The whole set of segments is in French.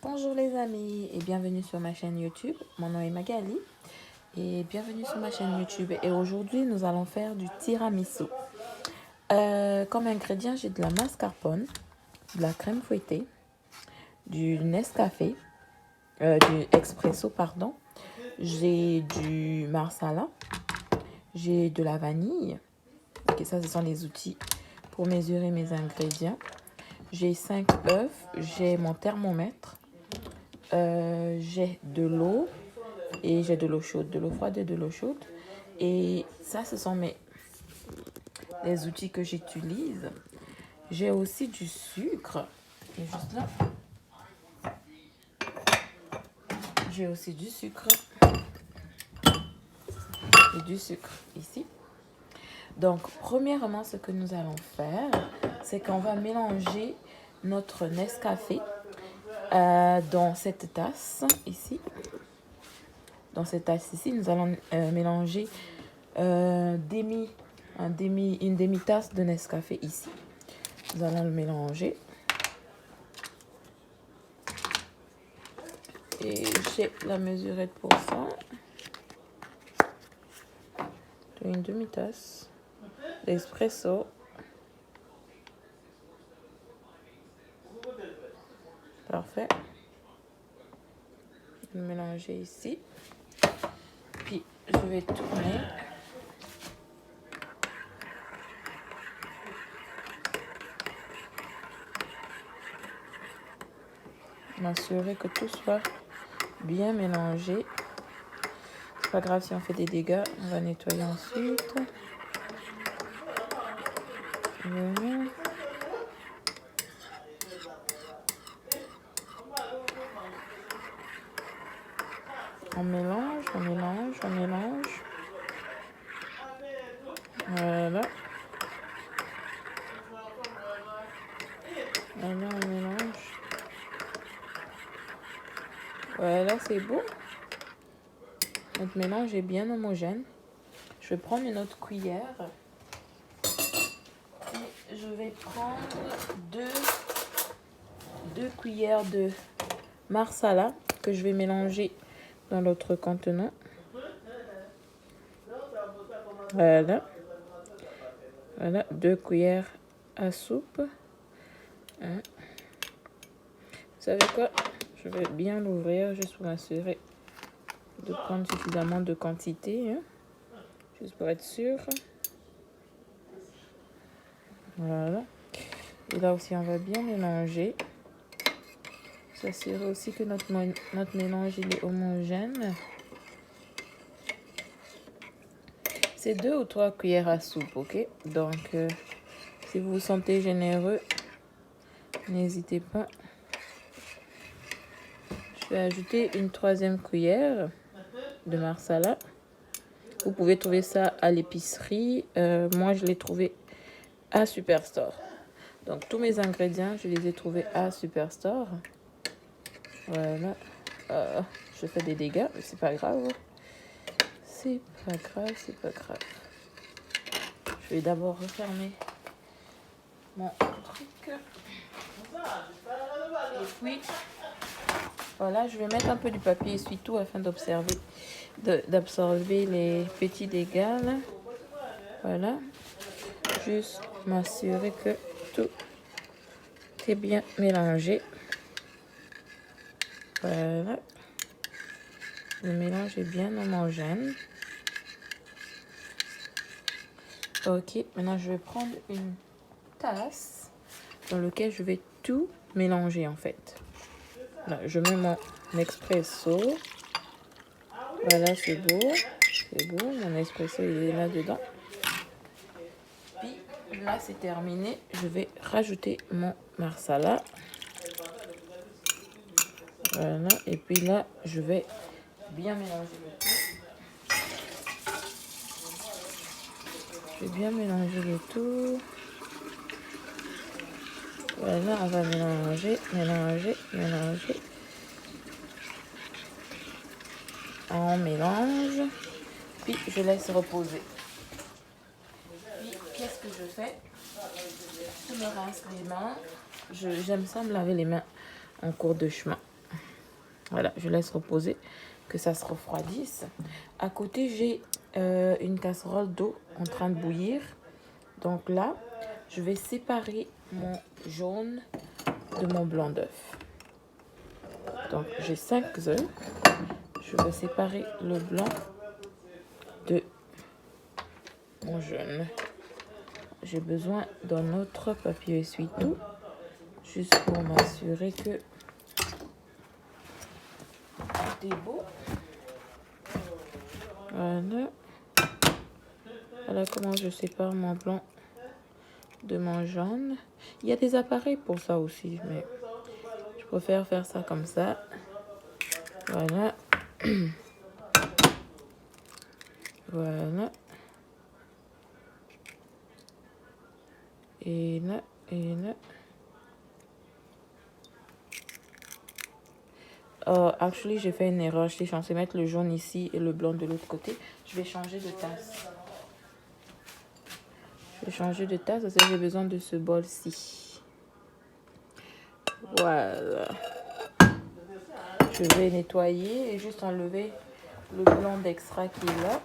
Bonjour les amis et bienvenue sur ma chaîne YouTube. Mon nom est Magali et bienvenue sur ma chaîne YouTube. Et aujourd'hui, nous allons faire du tiramisu. Comme ingrédient, j'ai de la mascarpone, de la crème fouettée, du Nescafé, du expresso, pardon. J'ai du marsala, j'ai de la vanille. Ok, ça, ce sont les outils pour mesurer mes ingrédients. J'ai 5 œufs, j'ai mon thermomètre. J'ai de l'eau et j'ai de l'eau chaude, de l'eau froide et de l'eau chaude. Et ça, ce sont les outils que j'utilise. J'ai aussi du sucre, qui est juste là. J'ai aussi du sucre et du sucre ici. Donc, premièrement, ce que nous allons faire, c'est qu'on va mélanger notre Nescafé dans cette tasse ici. Dans cette tasse ici, nous allons mélanger une demi-tasse de Nescafé ici. Nous allons le mélanger. Et j'ai la mesurette pour ça. Une demi-tasse d'espresso. Parfait. Je vais mélanger ici. Puis je vais tourner. M'assurer que tout soit bien mélangé. C'est pas grave si on fait des dégâts, on va nettoyer ensuite. Voilà. On mélange, on mélange, on mélange. Voilà. Voilà, on mélange. Voilà, c'est beau. Notre mélange est bien homogène. Je vais prendre une autre cuillère. Et je vais prendre deux cuillères de marsala que je vais mélanger dans l'autre contenant. Voilà. Voilà, 2 cuillères à soupe. Hein. Vous savez quoi? Je vais bien l'ouvrir juste pour m'assurer de prendre suffisamment de quantité. Hein. Juste pour être sûr. Voilà. Et là aussi, on va bien mélanger. S'assurer aussi que notre mélange il est homogène. C'est 2 ou 3 cuillères à soupe, ok? Donc, si vous vous sentez généreux, n'hésitez pas. Je vais ajouter une 3e cuillère de marsala. Vous pouvez trouver ça à l'épicerie. Moi, je l'ai trouvé à Superstore. Donc, tous mes ingrédients, je les ai trouvés à Superstore. Voilà. Je fais des dégâts, mais c'est pas grave. C'est pas grave, c'est pas grave. Je vais d'abord refermer mon truc. Et puis, voilà, je vais mettre un peu du papier essuie-tout afin d'absorber les petits dégâts. Là. Voilà. Juste m'assurer que tout est bien mélangé. Voilà. Le mélange est bien homogène. Ok, maintenant je vais prendre une tasse dans laquelle je vais tout mélanger en fait. Là, je mets mon expresso. Voilà, c'est beau. C'est beau, mon espresso il est là-dedans. Puis là, c'est terminé. Je vais rajouter mon marsala. Voilà, et puis là, je vais bien mélanger le tout. Je vais bien mélanger le tout. Voilà, on va mélanger, mélanger, mélanger. On mélange. Puis je laisse reposer. Puis qu'est-ce que je fais? Je me rince les mains. J'aime ça me laver les mains en cours de chemin. Voilà, je laisse reposer, que ça se refroidisse. À côté, j'ai une casserole d'eau en train de bouillir. Donc là, je vais séparer mon jaune de mon blanc d'œuf. Donc j'ai 5 œufs. Je vais séparer le blanc de mon jaune. J'ai besoin d'un autre papier essuie-tout, juste pour m'assurer que tout est beau. Voilà. Voilà comment je sépare mon blanc de mon jaune. Il y a des appareils pour ça aussi, mais je préfère faire ça comme ça. Voilà. Voilà. Et là, et là. Actually, j'ai fait une erreur. J'étais censée mettre le jaune ici et le blanc de l'autre côté. Je vais changer de tasse. Je vais changer de tasse parce que j'ai besoin de ce bol-ci. Voilà. Je vais nettoyer et juste enlever le blanc d'extra qui est là.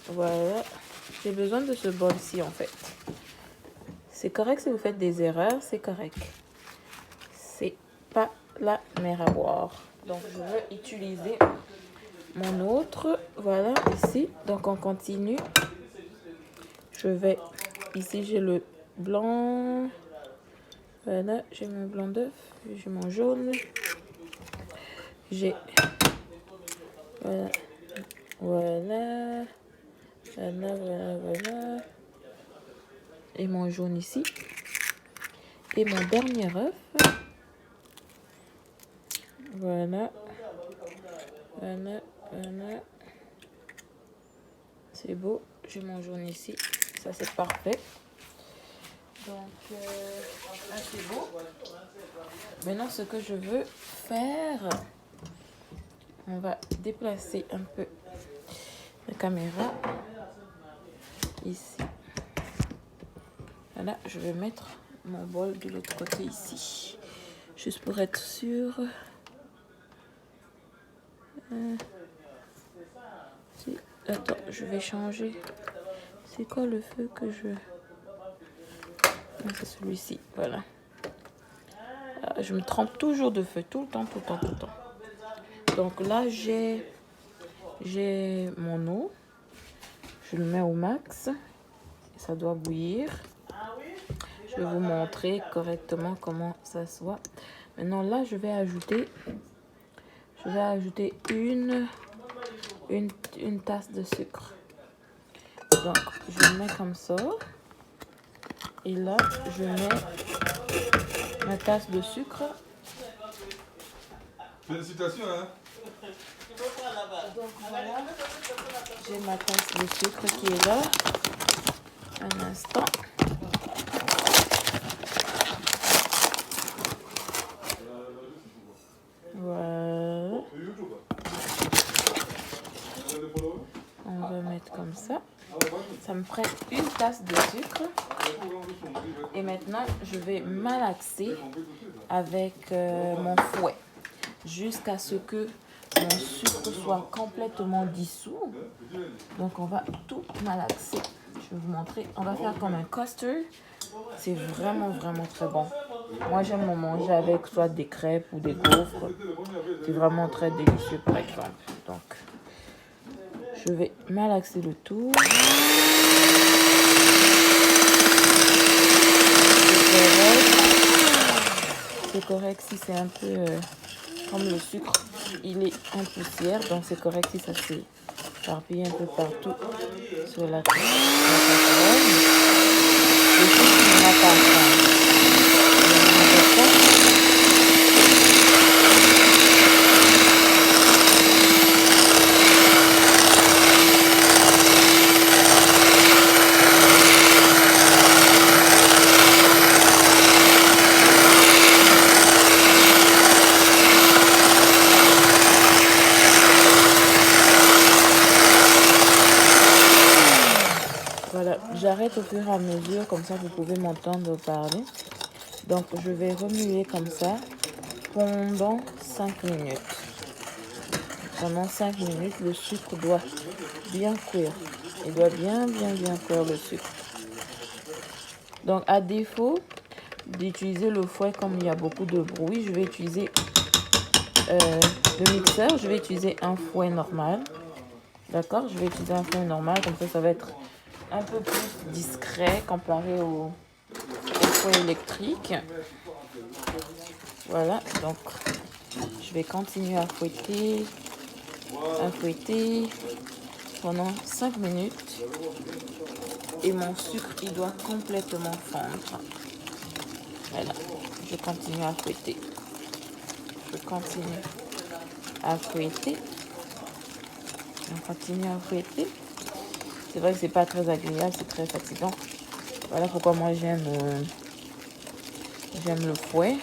Voilà. J'ai besoin de ce bol-ci en fait. C'est correct si vous faites des erreurs, c'est correct. C'est pas la mer à boire. Donc je veux utiliser mon autre. Voilà, ici. Donc on continue. Je vais... Ici j'ai le blanc. Voilà, j'ai mon blanc d'œuf. J'ai mon jaune. J'ai... Voilà. Voilà. Voilà, voilà, voilà. Et mon jaune ici. Et mon dernier œuf. Voilà. Voilà, voilà. C'est beau. J'ai mon jaune ici. Ça, c'est parfait. Donc, là, c'est beau. Maintenant, ce que je veux faire, on va déplacer un peu la caméra. Ici. Voilà, je vais mettre mon bol de l'autre côté ici. Juste pour être sûr. Attends, je vais changer. C'est quoi le feu que je... C'est celui-ci, voilà. Je me trompe toujours de feu, tout le temps, tout le temps, tout le temps. Donc là, j'ai mon eau. Je le mets au max. Ça doit bouillir. Je vais vous montrer correctement comment ça soit. Maintenant, là, je vais ajouter une tasse de sucre. Donc, je le mets comme ça. Et là, je mets ma tasse de sucre. Félicitations, hein? Donc voilà, j'ai ma tasse de sucre qui est là. Un instant. Voilà. On va mettre comme ça. Ça me prend une tasse de sucre. Et maintenant, je vais malaxer avec mon fouet jusqu'à ce que mon sucre soit complètement dissous. Donc, on va tout malaxer. Je vais vous montrer. On va faire comme un custard. C'est vraiment, vraiment très bon. Moi, j'aime m'en manger avec soit des crêpes ou des gaufres. C'est vraiment très délicieux, par exemple. Donc, je vais malaxer le tout. C'est correct si c'est un peu comme le sucre, il est en poussière, donc c'est correct si ça s'est éparpillé un peu partout sur la casserole. Le sucre ne va pas ensemble. Voilà, j'arrête au fur et à mesure, comme ça vous pouvez m'entendre parler. Donc je vais remuer comme ça pendant 5 minutes. Pendant 5 minutes, le sucre doit bien cuire. Il doit bien cuire le sucre. Donc, à défaut d'utiliser le fouet comme il y a beaucoup de bruit, je vais utiliser le mixeur. Je vais utiliser un fouet normal. D'accord? Je vais utiliser un fouet normal. Comme ça va être un peu plus discret comparé au fouet électrique. Voilà. Donc, je vais continuer à fouetter pendant 5 minutes. Et mon sucre, il doit complètement fondre. Voilà. Je continue à fouetter. On continue à fouetter. C'est vrai que c'est pas très agréable, c'est très fatigant. Voilà pourquoi moi j'aime le fouet.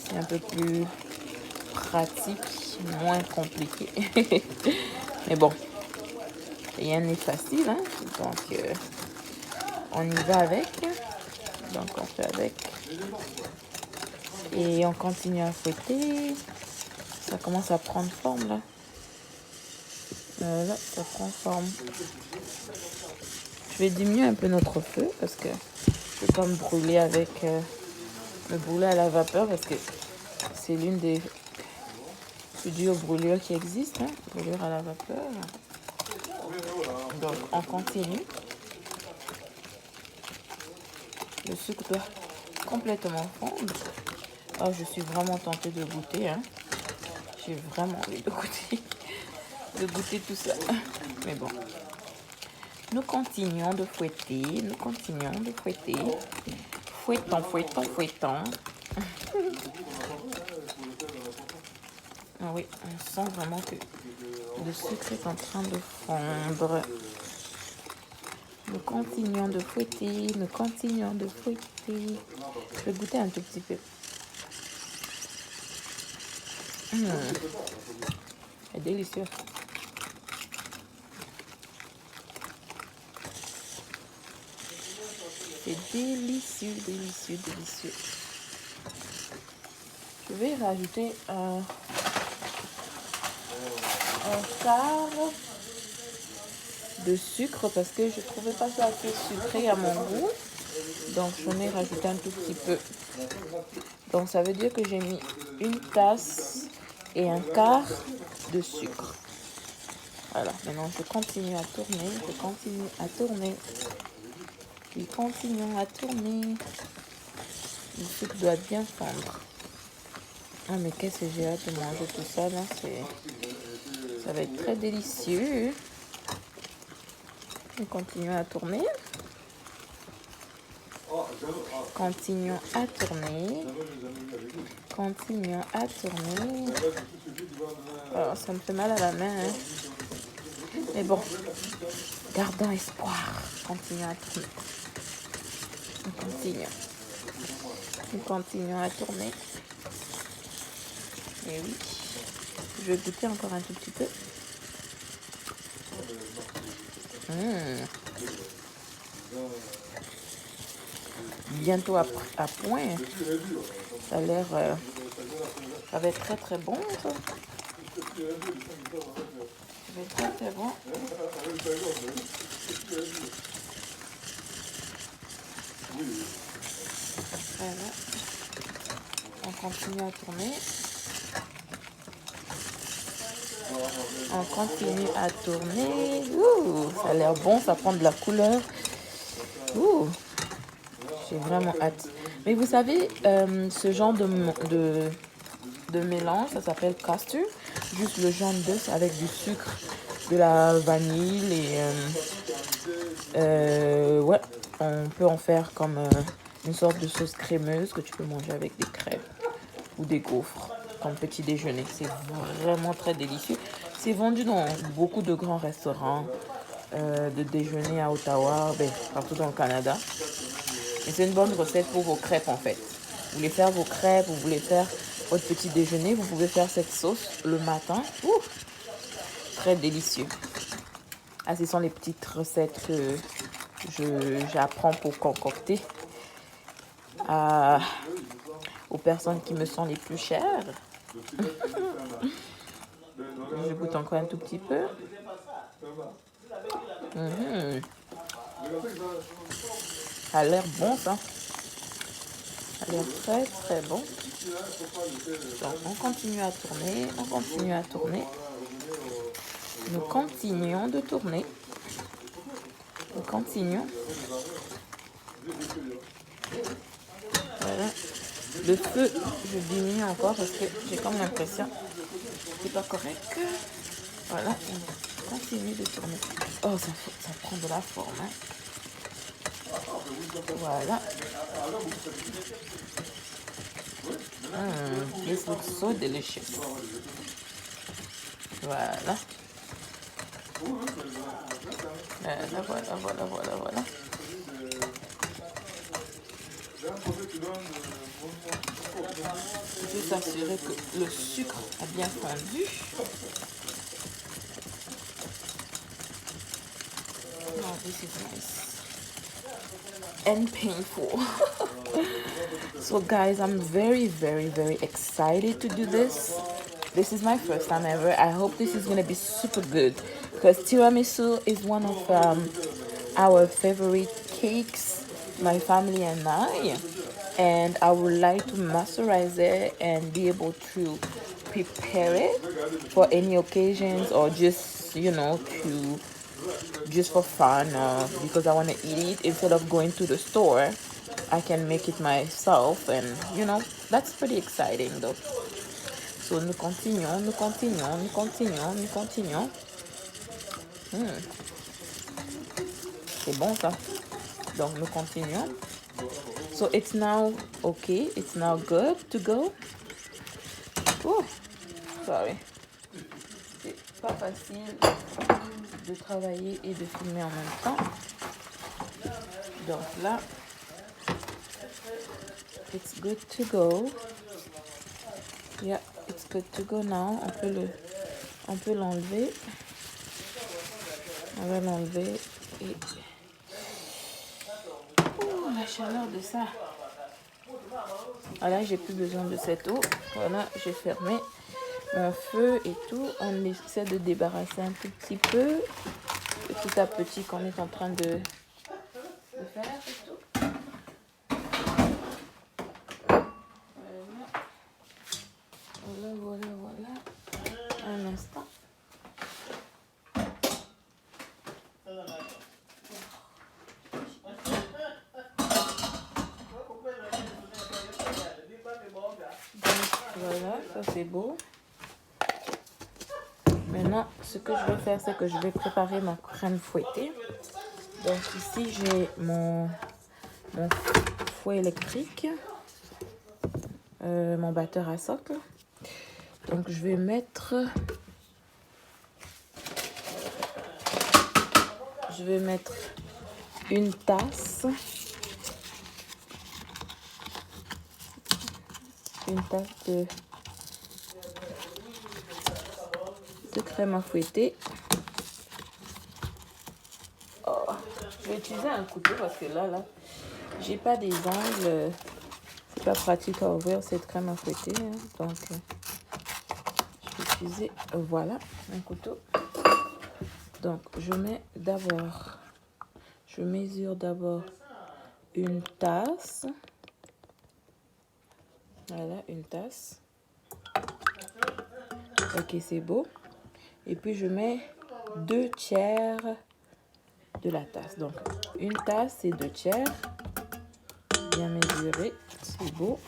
C'est un peu plus pratique, moins compliqué. Mais bon, rien n'est facile, hein? Donc on y va avec. Donc on fait avec. Et on continue à fouetter. Ça commence à prendre forme là. Là, ça prend forme. Je vais diminuer un peu notre feu parce que je peux pas me brûler avec le brûler à la vapeur parce que c'est l'une des plus dures brûlures qui existent. Hein, brûlure à la vapeur. Donc on continue. Le sucre doit complètement fondre. Oh, je suis vraiment tentée de goûter. Hein. J'ai vraiment envie de goûter tout ça. Mais bon. Nous continuons de fouetter. Fouettant. Ah oui, on sent vraiment que le sucre est en train de fondre. Nous continuons de fouetter. Je vais goûter un tout petit peu. C'est délicieux. C'est délicieux. Je vais rajouter un quart de sucre parce que je ne trouvais pas ça assez sucré à mon goût. Donc j'en ai rajouté un tout petit peu. Donc ça veut dire que j'ai mis une tasse et un quart de sucre. Voilà, maintenant je continue à tourner. Le sucre doit bien fondre. Ah mais qu'est-ce que j'ai hâte de manger tout ça là, ça va être très délicieux. Nous continuons à tourner. Alors, ça me fait mal à la main. Hein. Mais bon, gardons espoir. Continuons à tourner. Nous continuons à tourner. Et oui, je vais goûter encore un tout petit peu. Bientôt à point. Ça a l'air... ça va être très très bon ça. Très bon. Voilà. On continue à tourner. Ouh, ça a l'air bon, ça prend de la couleur. Ouh, j'ai vraiment hâte. Mais vous savez, ce genre de mélange, ça s'appelle custard. Juste le jaune d'œuf avec du sucre, de la vanille et ouais, on peut en faire comme une sorte de sauce crémeuse que tu peux manger avec des crêpes ou des gaufres comme petit déjeuner. C'est vraiment très délicieux. C'est vendu dans beaucoup de grands restaurants de déjeuner à Ottawa, partout dans le Canada. Et c'est une bonne recette pour vos crêpes en fait. Vous voulez faire vos crêpes, vous voulez faire votre petit déjeuner, vous pouvez faire cette sauce le matin. Ouh, très délicieux. Ah, ce sont les petites recettes que j'apprends pour concocter aux personnes qui me sont les plus chères. Je goûte encore un tout petit peu. Ça a l'air bon, ça. Ça a l'air très très bon. Donc on continue à tourner, on continue à tourner. Nous continuons de tourner. Nous continuons. Voilà. Le feu, je diminue encore parce que j'ai comme l'impression que c'est pas correct. Voilà, on continue de tourner. Oh, ça prend de la forme. Hein. Voilà. This looks so delicious. Voilà. Voilà. Je vais s'assurer que le sucre a bien fondu. Oh, this is nice. And painful. So guys, I'm very excited to do this. This is my first time ever. I hope this is going to be super good because tiramisu is one of our favorite cakes, my family and I. And I would like to masterize it and be able to prepare it for any occasions or just, you know, just for fun because I want to eat it instead of going to the store. I can make it myself and, you know, that's pretty exciting though. So, nous continuons. C'est bon ça. Donc, nous continuons. So, it's now okay. It's now good to go. Oh, sorry. C'est pas facile de travailler et de filmer en même temps. Donc là, it's good to go. Yeah, it's good to go now. On peut l'enlever. On va l'enlever et la chaleur de ça. Voilà, j'ai plus besoin de cette eau. Voilà, j'ai fermé mon feu et tout. On essaie de débarrasser un tout petit peu, petit à petit, qu'on est en train de faire et tout. Voilà. Un instant. Voilà, ça c'est beau. Maintenant, ce que je vais faire, c'est que je vais préparer ma crème fouettée. Donc ici, j'ai mon fouet électrique, mon batteur à socle. Donc je vais mettre une tasse. Une tasse de crème à fouetter. Oh, je vais utiliser un couteau parce que là, j'ai pas des angles. C'est pas pratique à ouvrir cette crème à fouetter. Hein, donc, je vais utiliser, voilà, un couteau. Donc, je mesure d'abord une tasse. Voilà, une tasse. Ok, c'est beau. Et puis, je mets 2 tiers de la tasse. Donc, une tasse et 2 tiers. Bien mesuré. C'est beau.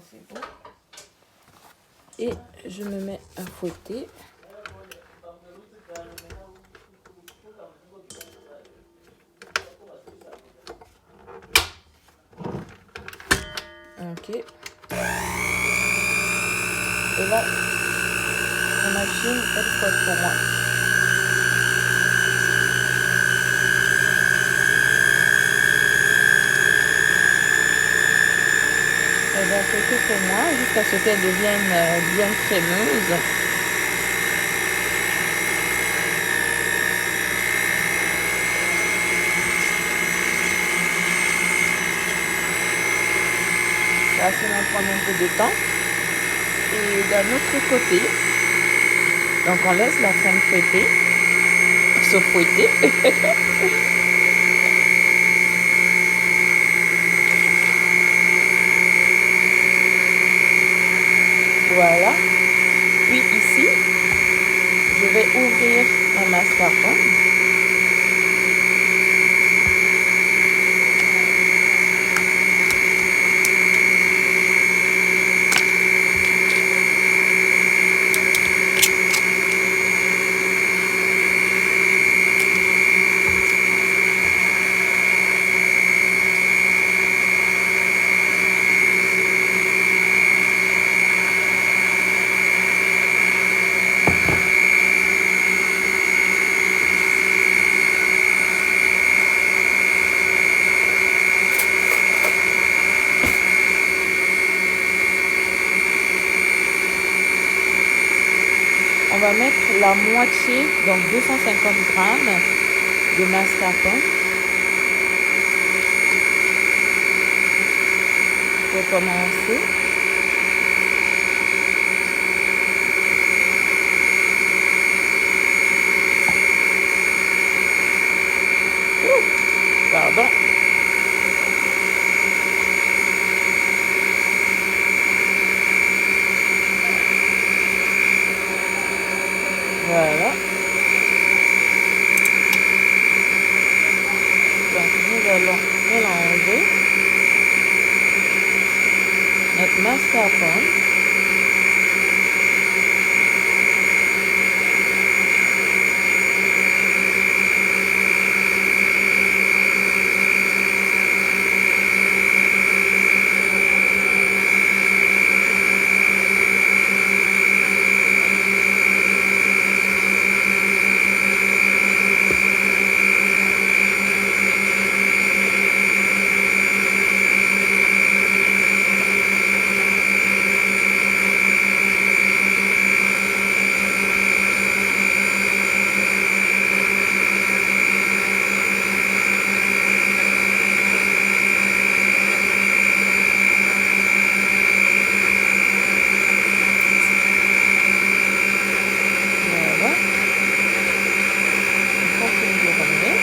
C'est beau. Et je me mets à fouetter. Ok. Et là, la machine, elle fouette pour moi. Elle va fouetter pour moi jusqu'à ce qu'elle devienne bien crémeuse. Ça, ça va prendre un peu de temps. Et d'un autre côté, donc on laisse la crème fouetter, se fouetter. Voilà. Puis ici, je vais ouvrir mon mascarpone. On va mettre la moitié, donc 250 grammes de mascarpone pour commencer. Pardon. Voilà. Donc nous allons mélanger notre mascarpone. Voilà. On continue de ramener.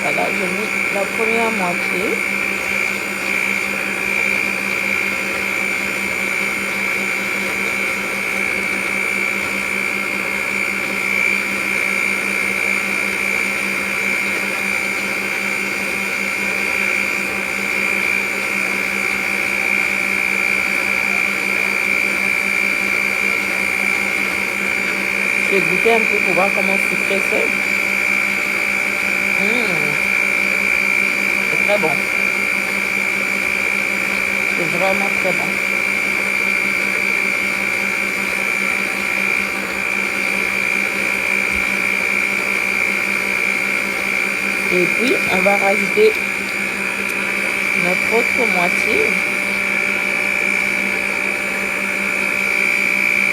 Voilà, j'ai mis la première moitié. Je vais goûter un peu pour voir comment sucré c'est. C'est très bon. C'est vraiment très bon. Et puis, on va rajouter notre autre moitié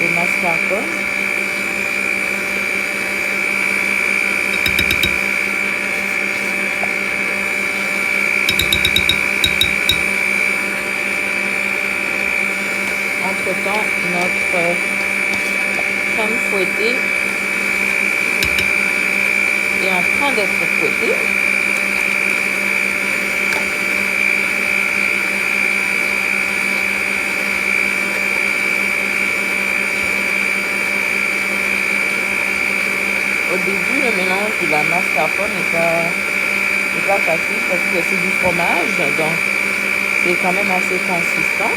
de mascarpone. Entre-temps, notre crème fouettée est en train d'être fouettée. Au début, le mélange de la mascarpone n'est pas facile parce que c'est du fromage, donc c'est quand même assez consistant.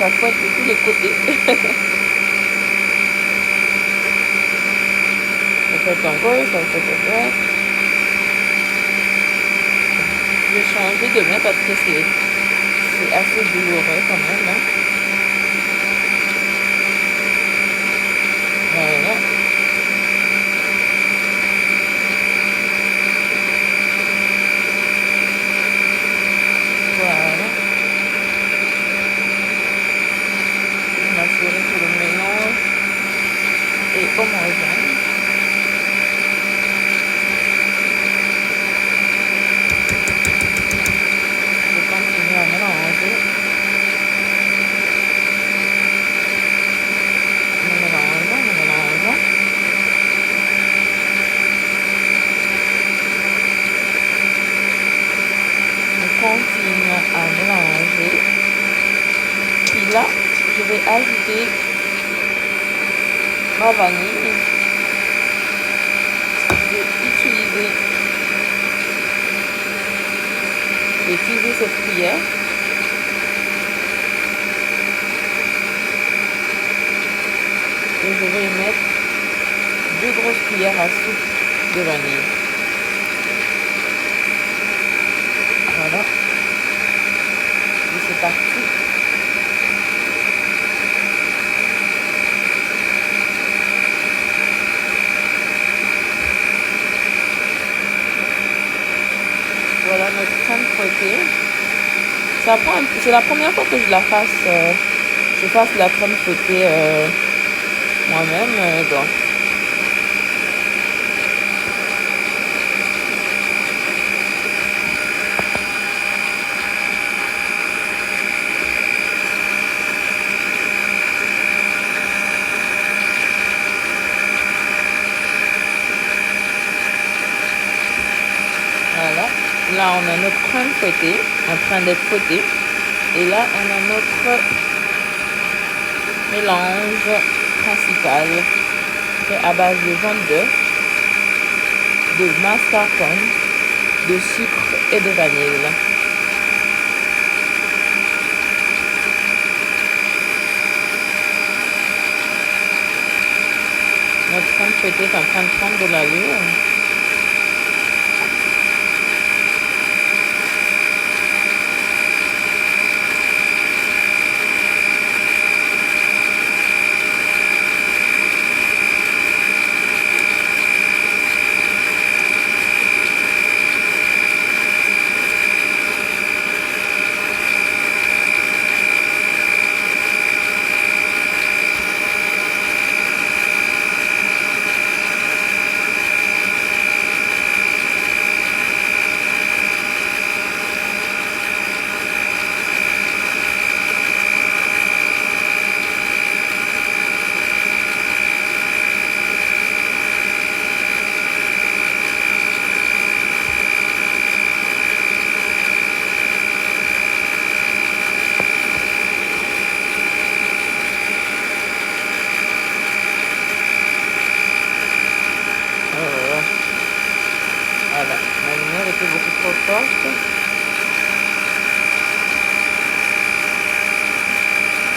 ça fouette de tous les côtés. Ça fouette en gauche, ça fouette à droite. Je vais changer de main parce que c'est assez douloureux quand même. Hein. Voilà. Voilà. Je m'assurer que le mélange est homogène. Je continue à mélanger. Continue à mélanger. Puis là, je vais ajouter ma vanille. Je vais utiliser cette cuillère. Et je vais mettre 2 grosses cuillères à soupe de vanille. Voilà. Et c'est parti. Voilà notre crème fouettée. C'est la première fois que je la fasse. Je fasse la crème fouettée moi-même. Donc. Voilà. Là, on a notre crème fouettée en train d'être fouettée. Et là, on a notre mélange principal fait à base de jaune d'œuf, de mascarpone, de sucre et de vanille. Notre crème fouettée est en train de prendre de l'allure. Voilà, ma lumière était beaucoup trop forte.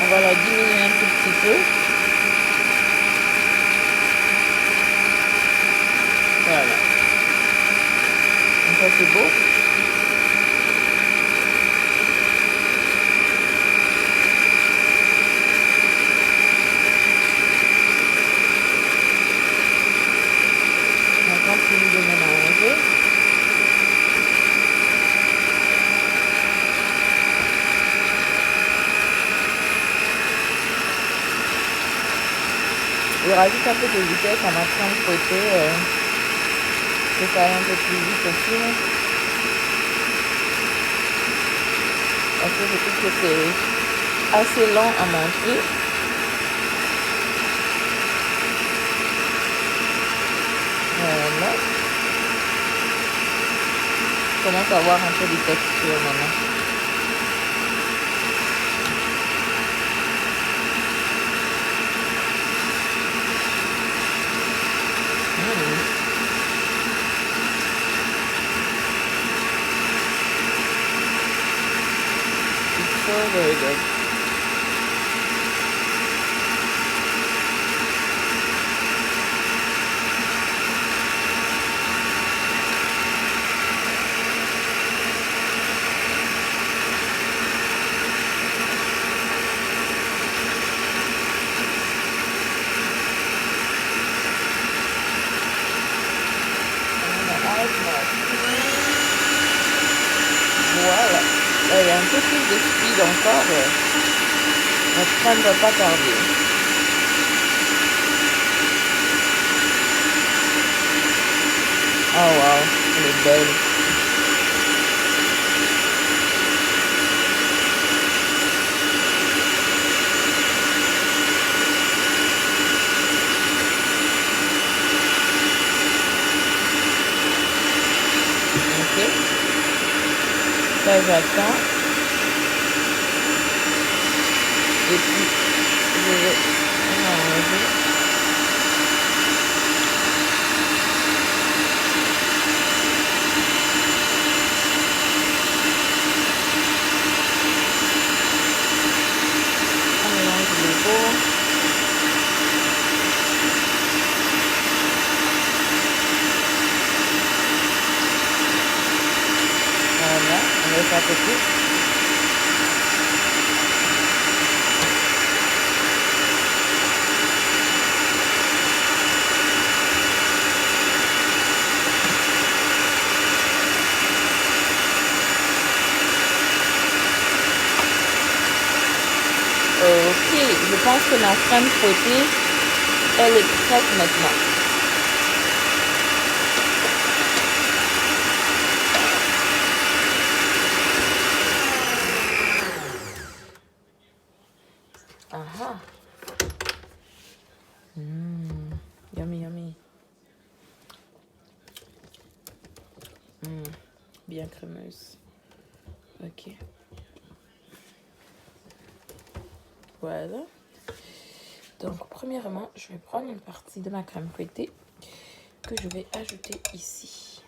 On va la diminuer un tout petit peu. Voilà. Donc ça c'est beau. On continue de mélanger. Je rajoute un peu de vitesse en train de fouetter, que ça aille un peu plus vite aussi. Parce que je trouve que c'est assez lent à monter. Voilà. Je commence à avoir un peu de texture maintenant. So very good. rapide encore. Notre crème ne va pas tarder. Oh wow, elle est belle. Ok. Là, j'attends. Et puis, je vais enlever. On mélange le beau. Voilà, on laisse à côté. Ok, je pense que la crème fouettée, elle est prête maintenant. Aha. Yummy, yummy. Bien crémeuse. Ok. Voilà. Donc, premièrement, je vais prendre une partie de ma crème fouettée que je vais ajouter ici.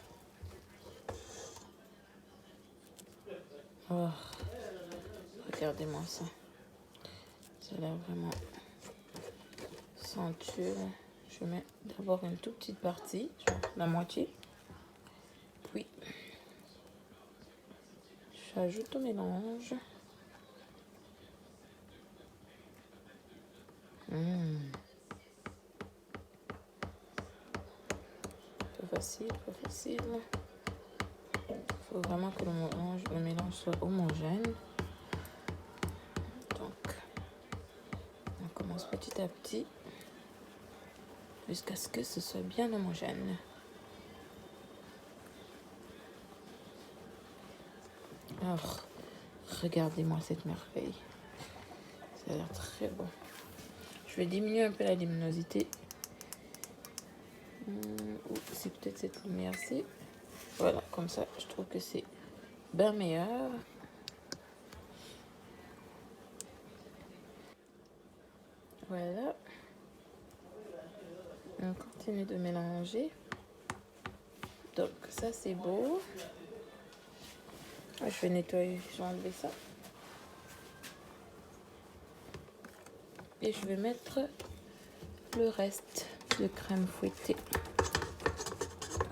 Oh, regardez-moi ça. Ça a l'air vraiment somptueux. Je mets d'abord une toute petite partie, genre la moitié. Puis, j'ajoute au mélange. Pas facile, pas facile. Il faut vraiment que le mélange soit homogène. Donc, on commence petit à petit jusqu'à ce que ce soit bien homogène. Alors, regardez-moi cette merveille. Ça a l'air très bon. Je vais diminuer un peu la luminosité. C'est peut-être cette lumière-ci. Voilà, comme ça, je trouve que c'est bien meilleur. Voilà. On continue de mélanger. Donc, ça, c'est beau. Je vais nettoyer, je vais enlever ça. Et je vais mettre le reste de crème fouettée.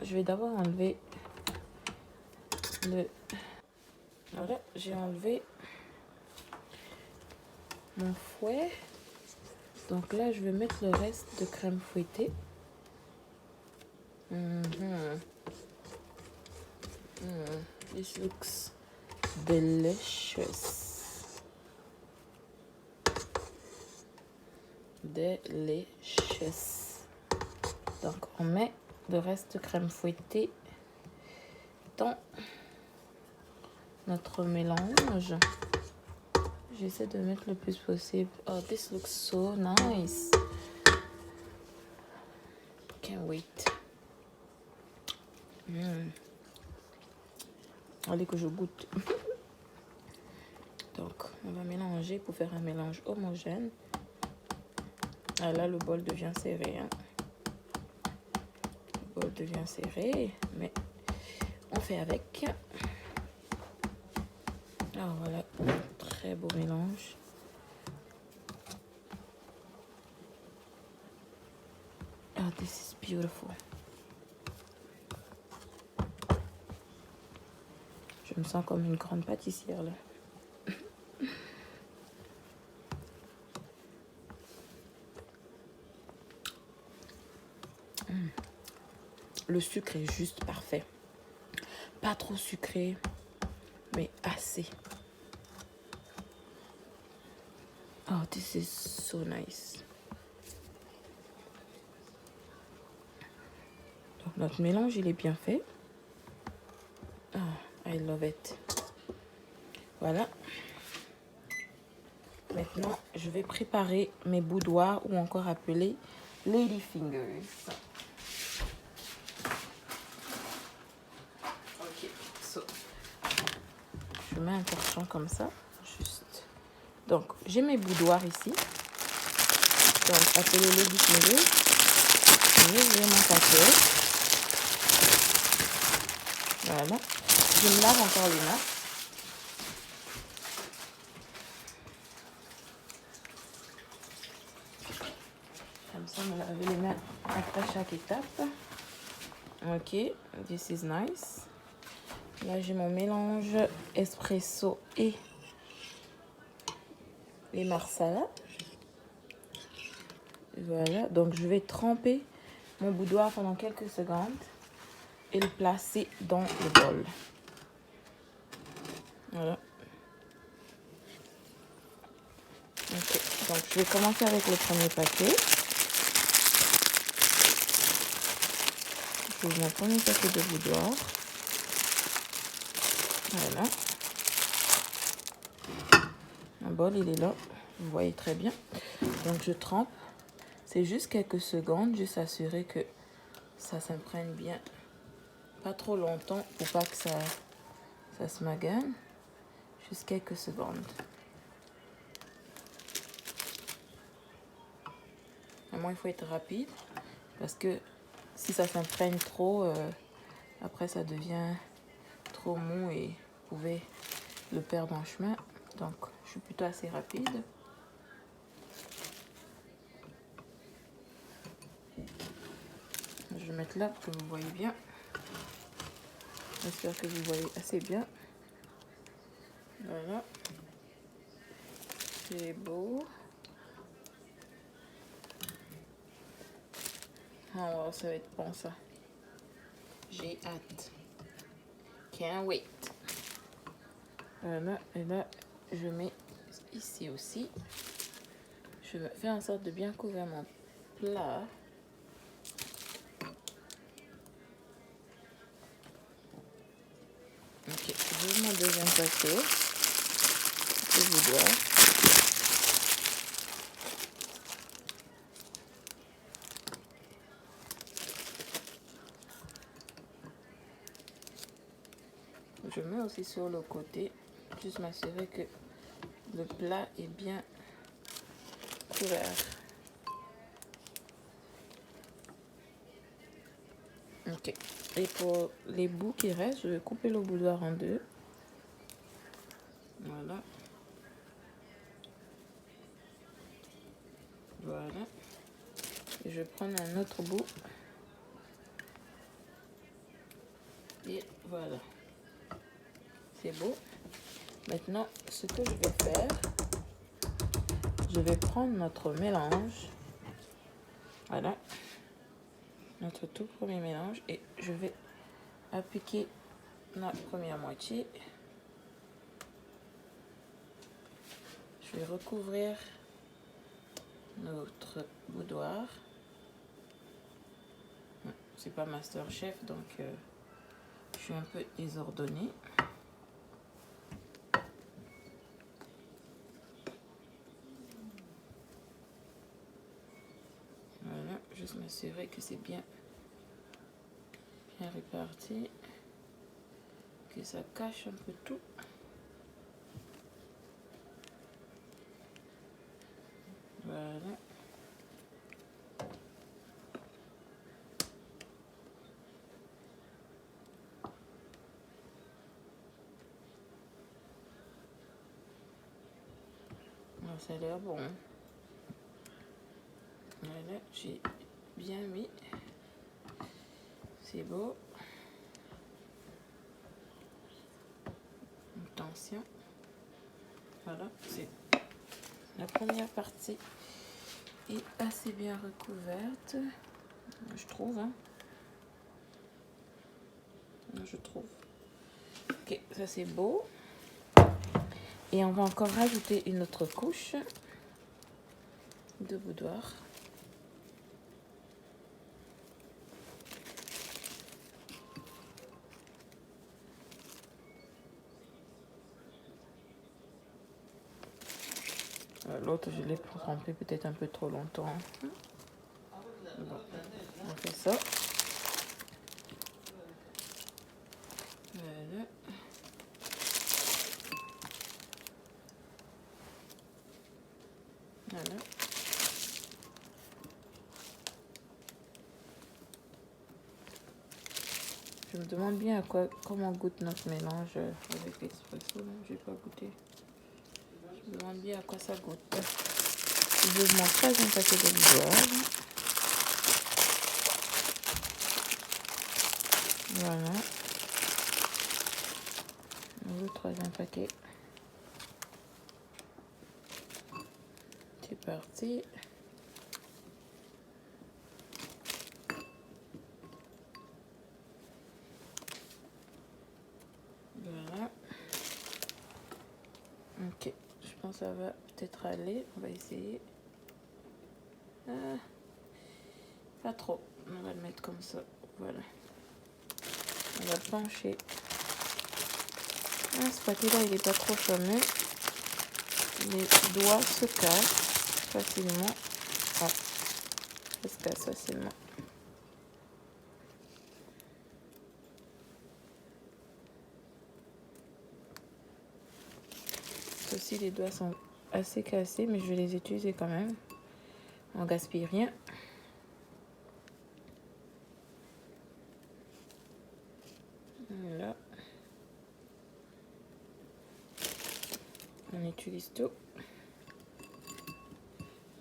Je vais d'abord enlever le... Voilà, j'ai enlevé mon fouet. Donc là, je vais mettre le reste de crème fouettée. This looks delicious. Delicious. Donc, on met le reste de crème fouettée dans notre mélange. J'essaie de mettre le plus possible. Oh, this looks so nice. Can't wait. Allez que je goûte. Donc, on va mélanger pour faire un mélange homogène. Ah, là, le bol devient serré. Hein. Le bol devient serré, mais on fait avec. Ah, voilà, très beau mélange. Ah, this is beautiful. Je me sens comme une grande pâtissière là. Le sucre est juste parfait. Pas trop sucré, mais assez. Oh, this is so nice. Donc notre mélange, il est bien fait. Oh, I love it. Voilà. Maintenant, je vais préparer mes boudoirs ou encore appelés lady fingers. Ok, so. Je mets un torchon comme ça, juste. Donc, j'ai mes boudoirs ici. Donc, appelés lady fingers. J'ai mon paquet. Voilà. Je me lave encore les mains. Comme ça, me laver les mains après chaque étape. Ok, this is nice. Là, j'ai mon mélange espresso et les marsala. Voilà, donc je vais tremper mon boudoir pendant quelques secondes et le placer dans le bol. Voilà. Ok, donc je vais commencer avec le premier paquet. J'ouvre mon premier paquet de boudoir. Voilà. Mon bol, il est là. Vous voyez très bien. Donc je trempe. C'est juste quelques secondes, juste assurer que ça s'imprègne bien. Pas trop longtemps pour pas que ça se magane. Juste quelques secondes. Vraiment, il faut être rapide parce que si ça s'imprègne trop, après ça devient trop mou et vous pouvez le perdre en chemin. Donc, je suis plutôt assez rapide. Je vais mettre là pour que vous voyez bien. J'espère que vous voyez assez bien. Voilà. C'est beau. Oh, ça va être bon ça. J'ai hâte. Can't wait. Voilà. Et là, je mets ici aussi. Je vais faire en sorte de bien couvrir mon plat. Ok, j'ouvre mon deuxième paquet de boudoir. Je mets aussi sur le côté, juste m'assurer que le plat est bien couvert. Ok, et pour les bouts qui restent, je vais couper le boudoir en deux. Voilà. Voilà. Et je vais prendre un autre bout. Et voilà. C'est beau. Maintenant, ce que je vais faire, je vais prendre notre mélange. Voilà. Notre tout premier mélange. Et je vais appliquer notre première moitié. Je vais recouvrir notre boudoir. C'est pas Masterchef, donc je suis un peu désordonnée. Voilà, juste m'assurer que c'est bien réparti, que ça cache un peu tout. Voilà. Alors, ça a l'air bon. Voilà, j'ai bien mis. C'est beau. Attention. Voilà, c'est la première partie est assez bien recouverte, je trouve. Hein. Je trouve. Ok, ça c'est beau. Et on va encore rajouter une autre couche. de boudoir. L'autre, je l'ai trempé peut-être un peu trop longtemps. Bon, on fait ça. Voilà. Voilà. Je me demande bien comment goûte notre mélange avec l'espresso. Je n'ai pas goûté. Je me demande bien à quoi ça goûte. Je mange pas un paquet de boudoir. Voilà. Le troisième paquet. C'est parti. Voilà. Ok. Je pense que ça va peut-être aller. On va essayer. Pas trop. On va le mettre comme ça. Voilà. On va le pencher. Ce paquet-là, il n'est pas trop chômé. Les doigts se cassent facilement. Ah, ça se casse facilement. Ceux-ci, les doigts sont assez cassés, mais je vais les utiliser quand même. On gaspille rien. Voilà. On utilise tout.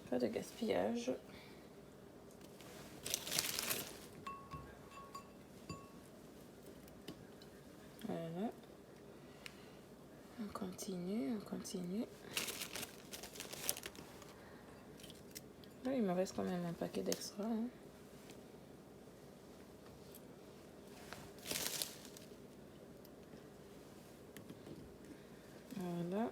Pas de gaspillage. Voilà. On continue, on continue. Là, il me reste quand même un paquet d'extra. Hein. Voilà.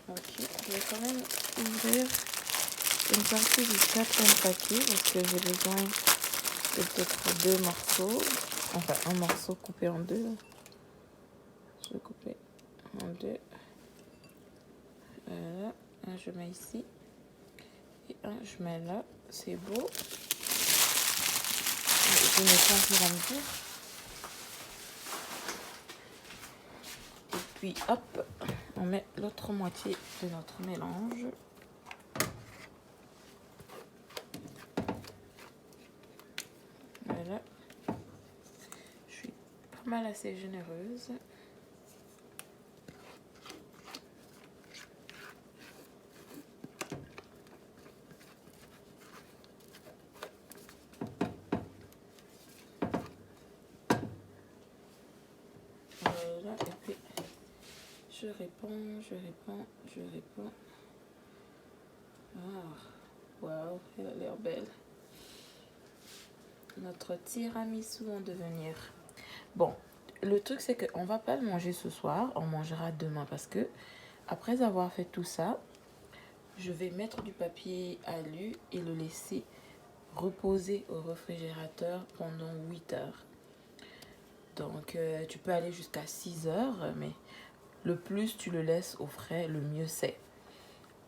Ok, je vais quand même ouvrir une partie du quatrième paquet parce que j'ai besoin de peut-être 2 morceaux. Enfin, un morceau coupé en 2. Je vais couper en 2. Voilà. Un je mets ici. Et un je mets là. C'est beau. Je mets ça au fur et à mesure. Et puis hop, on met l'autre moitié de notre mélange. Voilà. Je suis pas mal assez généreuse. Voilà, et puis je réponds, je réponds, je réponds. Ah, waouh, elle a l'air belle. Notre tiramisu en devenir. Bon, le truc c'est qu'on va pas le manger ce soir, on mangera demain parce que après avoir fait tout ça, je vais mettre du papier alu et le laisser reposer au réfrigérateur pendant 8 heures. Donc tu peux aller jusqu'à 6 heures, mais le plus tu le laisses au frais, le mieux c'est.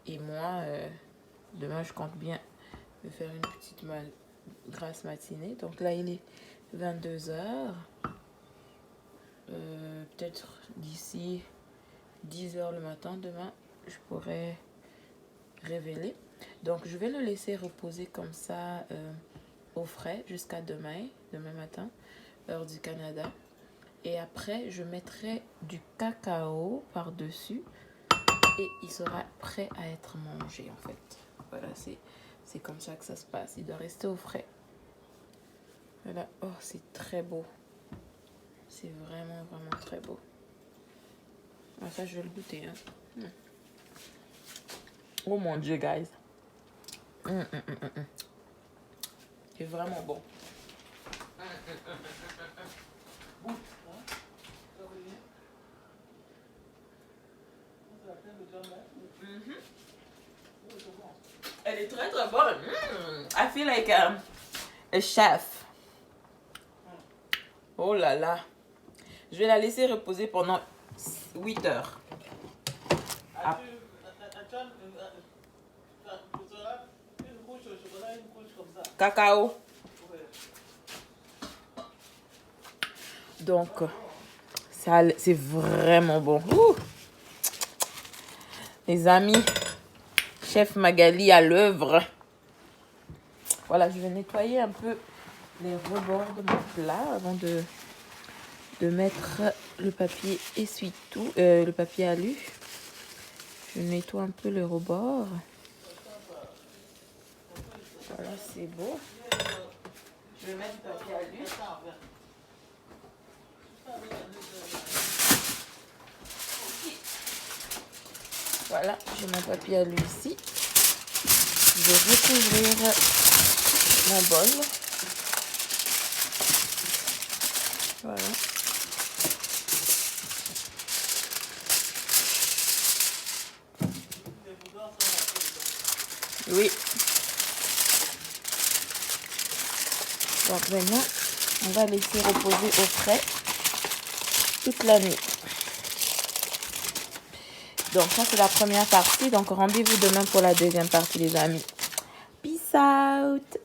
Et moi, demain je compte bien me faire une petite grasse matinée. Donc là il est 22 heures. Peut-être d'ici 10 heures le matin, demain, je pourrais révéler. Donc je vais le laisser reposer comme ça au frais jusqu'à demain matin, heure du Canada. Et après, je mettrai du cacao par-dessus et il sera prêt à être mangé en fait. Voilà, c'est comme ça que ça se passe. Il doit rester au frais. Voilà, oh c'est très beau. C'est vraiment, vraiment très beau. Ah, ça, je vais le goûter. Hein. Oh mon Dieu, guys. C'est vraiment bon. Mhm. Elle est très très bonne. I feel like a chef. Oh là là. Je vais la laisser reposer pendant 8 heures. Ah. Cacao. Donc, c'est vraiment bon. Ouh. Les amis, chef Magali à l'œuvre. Voilà, je vais nettoyer un peu les rebords de mon plat avant de mettre le papier essuie-tout, le papier alu. Je nettoie un peu le rebord. Voilà, c'est beau. Je vais mettre du papier alu. Voilà, j'ai mon papier alu ici. Je vais recouvrir mon bol. Voilà. Oui. Donc maintenant, on va laisser reposer au frais toute la nuit. Donc ça c'est la première partie. Donc rendez-vous demain pour la deuxième partie les amis. Peace out.